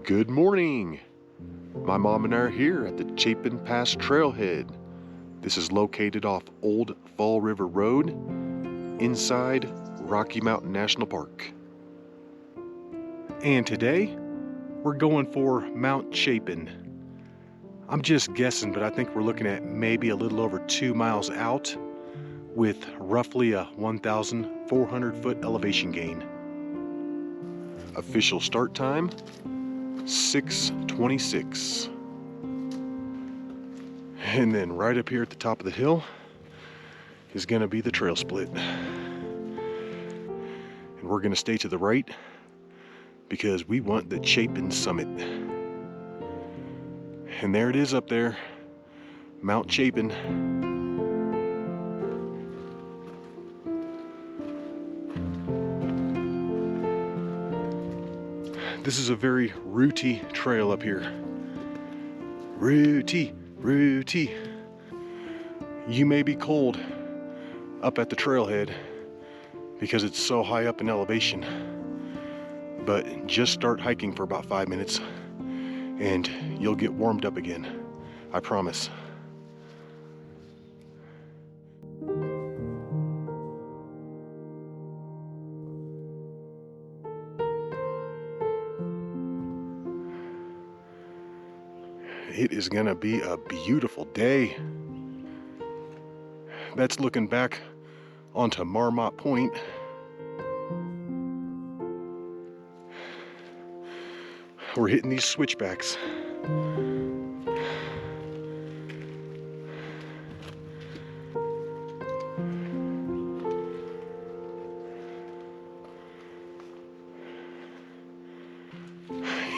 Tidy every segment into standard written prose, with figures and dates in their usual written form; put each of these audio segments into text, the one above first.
Good morning! My mom and I are here at the Chapin Pass Trailhead. This is located off Old Fall River Road, inside Rocky Mountain National Park. And today, we're going for Mount Chapin. I'm just guessing, but I think we're looking at maybe a little over 2 miles out with roughly a 1,400 foot elevation gain. Official start time, 6:26. And then right up here at the top of the hill is gonna be the trail split. And we're gonna stay to the right because we want the Chapin summit. And there it is up there, Mount Chapin. This is a very rooty trail up here. Rooty. You may be cold up at the trailhead because it's so high up in elevation, but just start hiking for about 5 minutes and you'll get warmed up again. I promise. It is gonna be a beautiful day. That's looking back onto Marmot Point. We're hitting these switchbacks.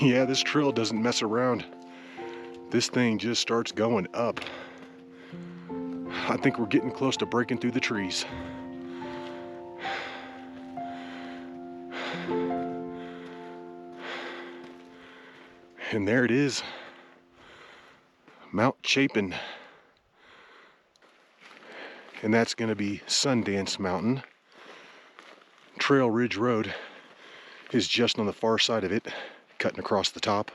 Yeah, this trail doesn't mess around. This thing just starts going up. I think we're getting close to breaking through the trees. And there it is, Mount Chapin. And that's gonna be Sundance Mountain. Trail Ridge Road is just on the far side of it, cutting across the top.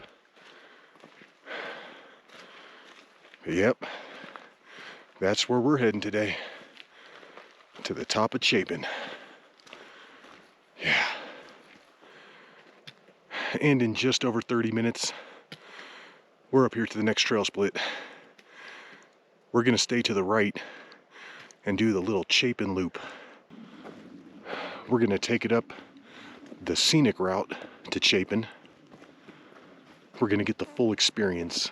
Yep, that's where we're heading today, to the top of Chapin. Yeah. And in just over 30 minutes, we're up here to the next trail split. We're gonna stay to the right and do the little Chapin loop. We're gonna take it up the scenic route to Chapin. We're gonna get the full experience.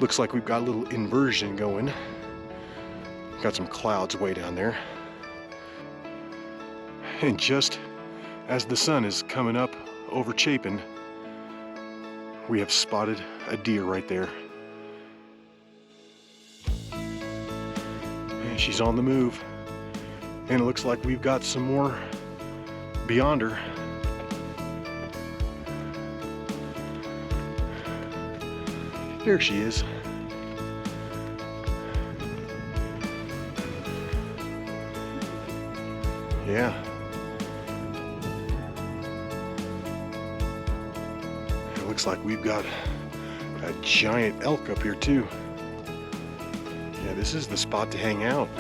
Looks like we've got a little inversion going. Got some clouds way down there. And just as the sun is coming up over Chapin, we have spotted a deer right there. And she's on the move. And it looks like we've got some more beyond her. There she is. Yeah. It looks like we've got a giant elk up here too. Yeah, this is the spot to hang out.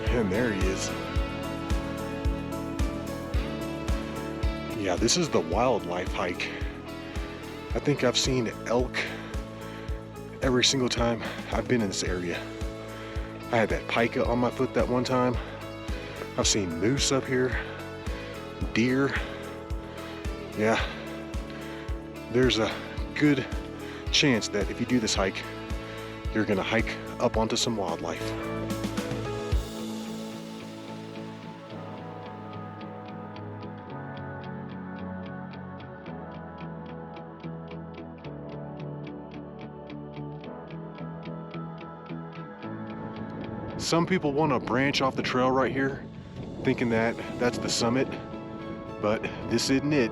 And there he is. Yeah, this is the wildlife hike. I think I've seen elk every single time I've been in this area. I had that pica on my foot that one time. I've seen moose up here, deer. Yeah, there's a good chance that if you do this hike, you're gonna hike up onto some wildlife. Some people want to branch off the trail right here, thinking that that's the summit, but this isn't it.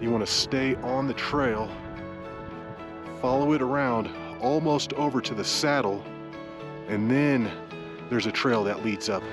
You want to stay on the trail, follow it around almost over to the saddle, and then there's a trail that leads up.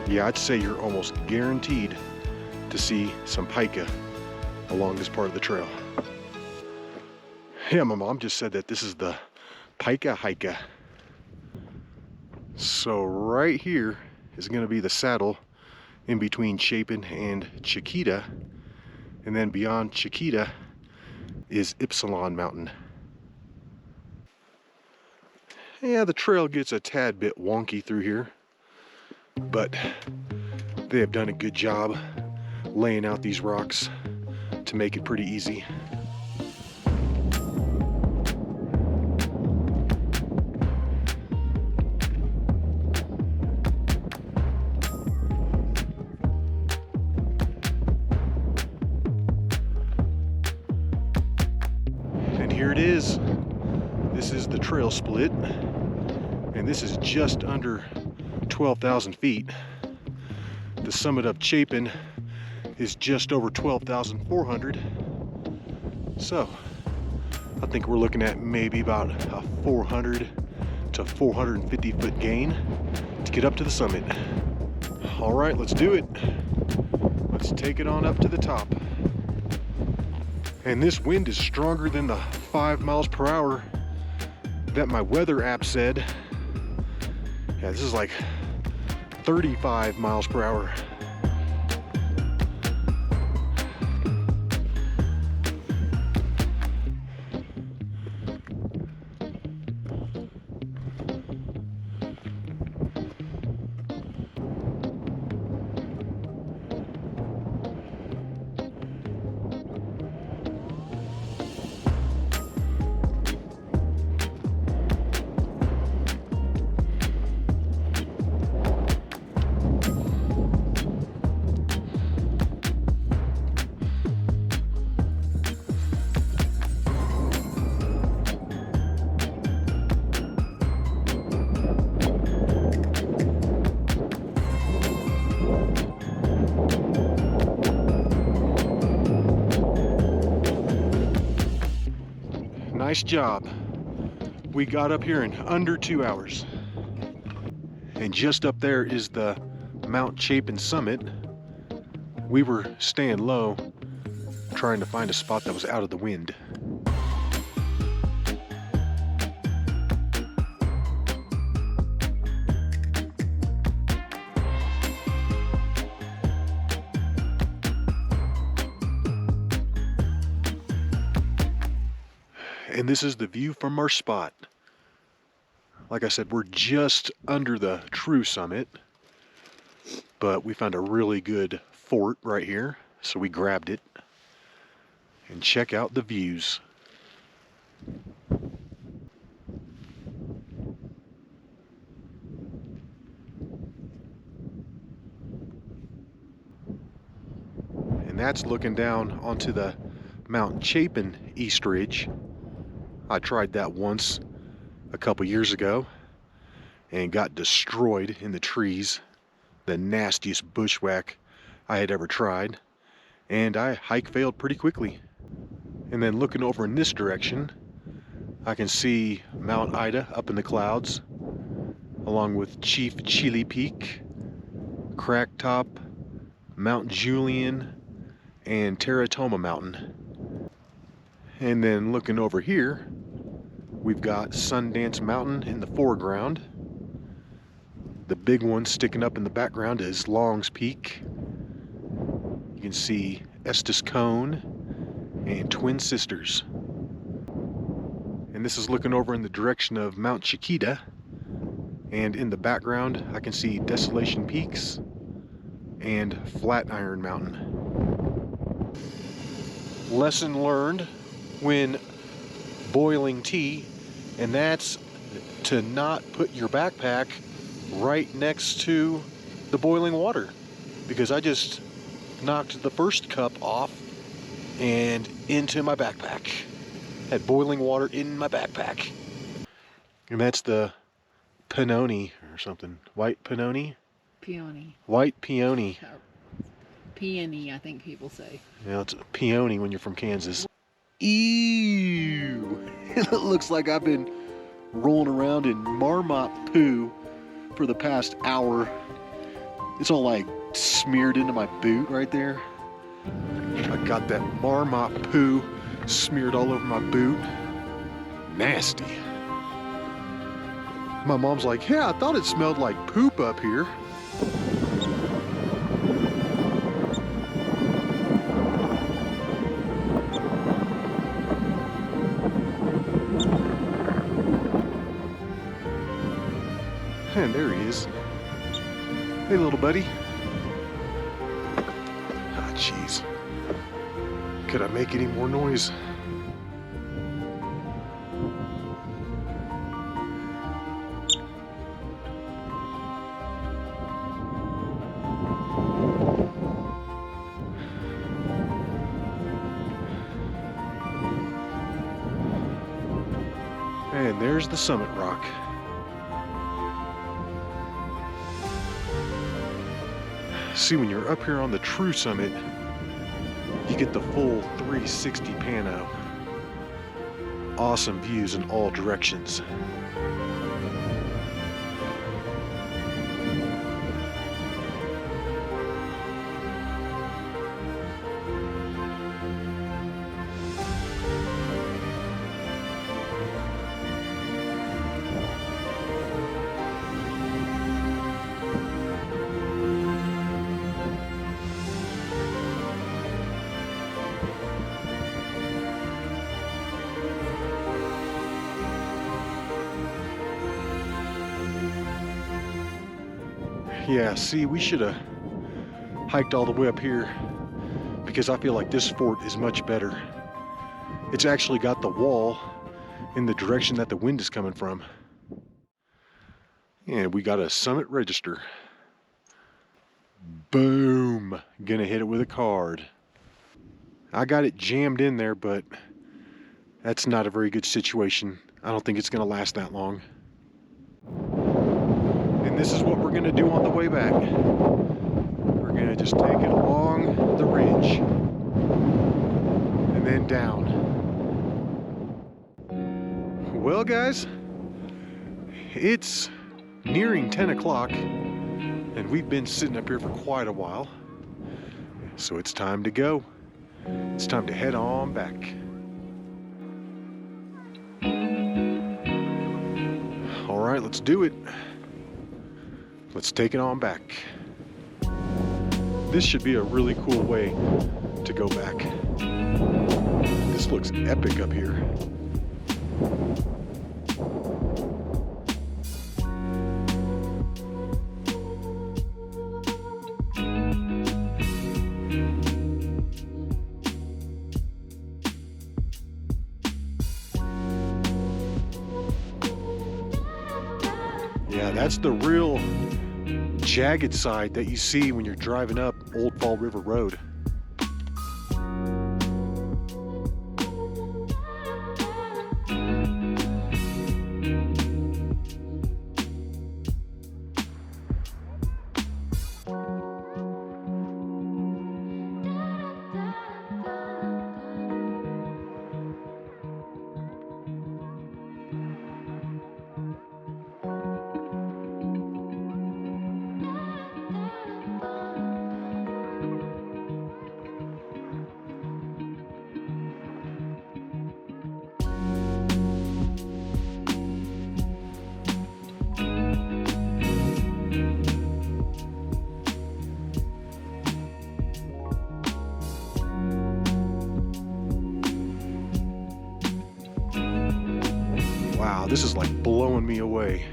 Yeah, I'd say you're almost guaranteed to see some pika along this part of the trail. Yeah, my mom just said that this is the pika hika. So right here is going to be the saddle in between Chapin and Chiquita, and then beyond Chiquita is Ypsilon Mountain. Yeah, the trail gets a tad bit wonky through here, but they have done a good job laying out these rocks to make it pretty easy. And here it is. This is the trail split, and this is just under 12,000 feet. The summit of Chapin is just over 12,400. So I think we're looking at maybe about a 400 to 450 foot gain to get up to the summit. All right, let's do it. Let's take it on up to the top. And this wind is stronger than the 5 miles per hour that my weather app said. Yeah, this is like 35 miles per hour. Nice job. We got up here in under 2 hours. And just up there is the Mount Chapin summit. We were staying low, trying to find a spot that was out of the wind. And this is the view from our spot. Like I said, we're just under the true summit, but we found a really good fort right here, so we grabbed it. And check out the views. And that's looking down onto the Mount Chapin East Ridge. I tried that once a couple years ago and got destroyed in the trees. The nastiest bushwhack I had ever tried. And I hike failed pretty quickly. And then looking over in this direction, I can see Mount Ida up in the clouds, along with Chief Chili Peak, Crack Top, Mount Julian, and Teratoma Mountain. And then looking over here, we've got Sundance Mountain in the foreground. The big one sticking up in the background is Long's Peak. You can see Estes Cone and Twin Sisters. And this is looking over in the direction of Mount Chiquita. And in the background, I can see Desolation Peaks and Flatiron Mountain. Lesson learned when boiling tea, and that's to not put your backpack right next to the boiling water, because I just knocked the first cup off and into my backpack. Had boiling water in my backpack. And that's the Pinoni or something. White Pinoni? Peony. White peony. Peony, I think people say. Yeah, it's peony when you're from Kansas. Ew! It looks like I've been rolling around in marmot poo for the past hour. It's all like smeared into my boot right there. I got that marmot poo smeared all over my boot. Nasty. My mom's like, yeah, I thought it smelled like poop up here. And there he is. Hey, little buddy. Ah, jeez. Could I make any more noise? And there's the summit rock. See, when you're up here on the true summit, you get the full 360 pano. Awesome views in all directions. Yeah, see, we should have hiked all the way up here, because I feel like this fort is much better. It's actually got the wall in the direction that the wind is coming from. And we got a summit register. Boom! Gonna hit it with a card. I got it jammed in there, but that's not a very good situation. I don't think it's gonna last that long. And this is what we're going to do on the way back. We're going to just take it along the ridge and then down. Well, guys, it's nearing 10 o'clock and we've been sitting up here for quite a while. So it's time to go. It's time to head on back. All right, let's do it. Let's take it on back. This should be a really cool way to go back. This looks epic up here. Yeah, that's the real jagged side that you see when you're driving up Old Fall River Road. Wow, this is like blowing me away.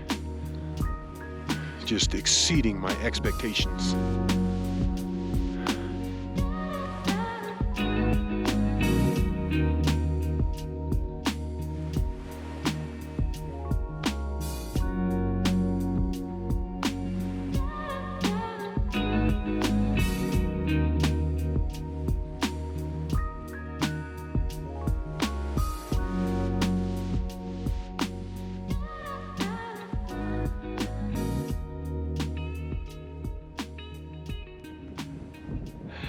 just exceeding my expectations.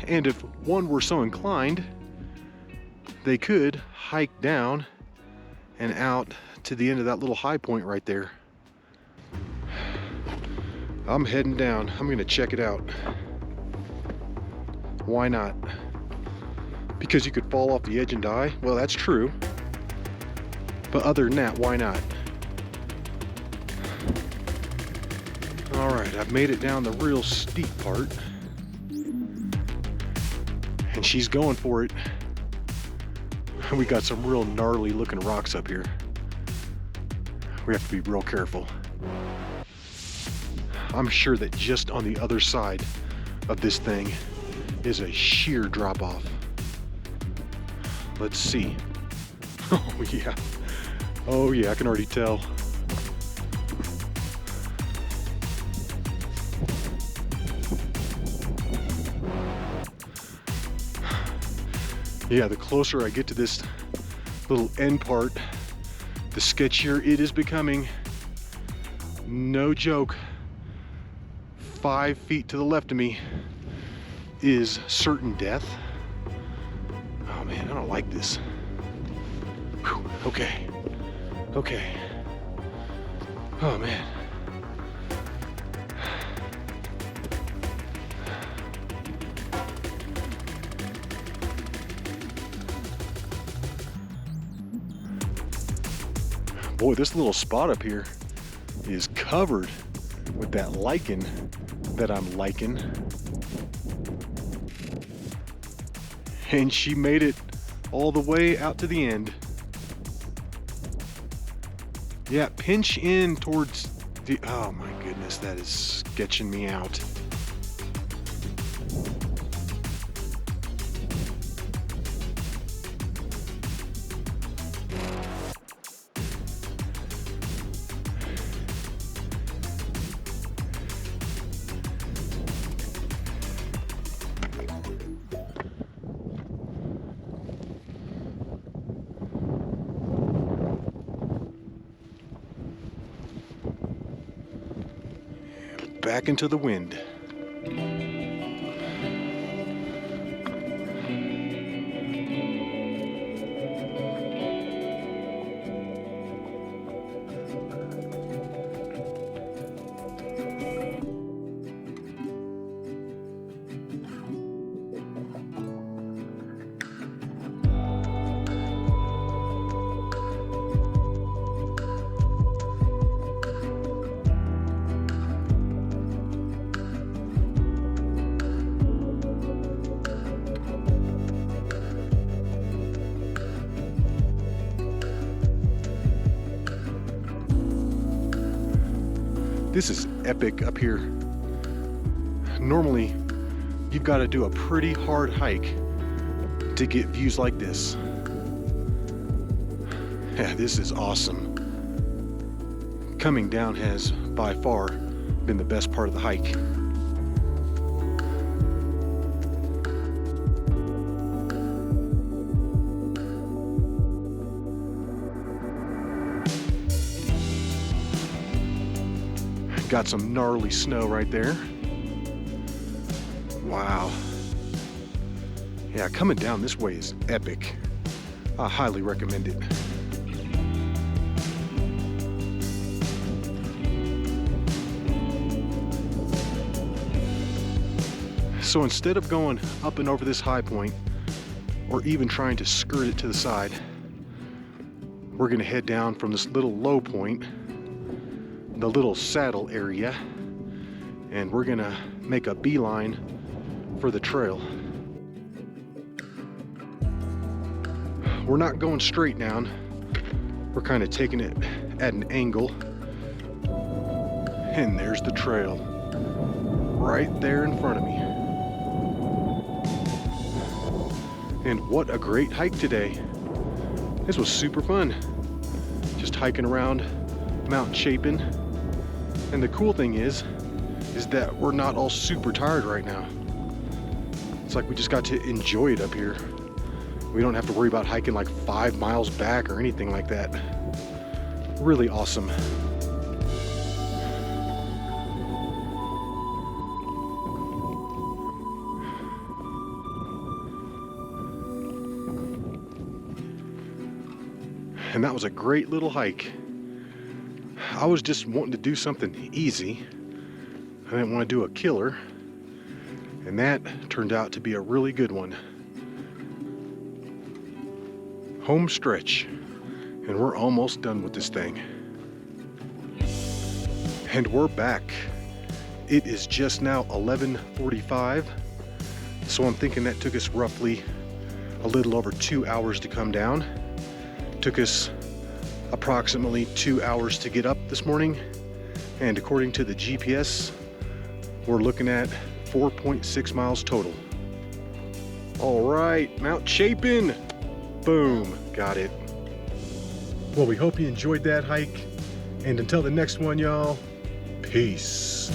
And if one were so inclined, they could hike down and out to the end of that little high point right there. I'm heading down. I'm gonna check it out. Why not? Because you could fall off the edge and die? Well, that's true. But other than that, why not? All right, I've made it down the real steep part. And she's going for it. We got some real gnarly looking rocks up here. We have to be real careful. I'm sure that just on the other side of this thing is a sheer drop off. Let's see. Oh yeah. Oh yeah, I can already tell. Yeah, the closer I get to this little end part, the sketchier it is becoming. No joke. 5 feet to the left of me is certain death. Oh man, I don't like this. Whew, okay. Okay. Oh man. Boy, this little spot up here is covered with that lichen that I'm liking. And she made it all the way out to the end. Yeah, pinch in towards the, oh my goodness, that is sketching me out. Back into the wind. This is epic up here. Normally, you've got to do a pretty hard hike to get views like this. Yeah, this is awesome. Coming down has by far been the best part of the hike. Got some gnarly snow right there. Wow. Yeah, coming down this way is epic. I highly recommend it. So instead of going up and over this high point, or even trying to skirt it to the side, we're gonna head down from this little low point, the little saddle area, and we're gonna make a beeline for the trail. We're not going straight down. We're kind of taking it at an angle. And there's the trail, right there in front of me. And what a great hike today. This was super fun. Just hiking around Mount Chapin. And the cool thing is that we're not all super tired right now. It's like we just got to enjoy it up here. We don't have to worry about hiking like 5 miles back or anything like that. Really awesome. And that was a great little hike. I was just wanting to do something easy. I didn't want to do a killer. And that turned out to be a really good one. Home stretch. And we're almost done with this thing. And we're back. It is just now 11:45. So I'm thinking that took us roughly a little over 2 hours to come down. Took us approximately 2 hours to get up this morning. And according to the GPS, we're looking at 4.6 miles total. All right, Mount Chapin. Boom, got it. Well, we hope you enjoyed that hike. And until the next one, y'all, peace.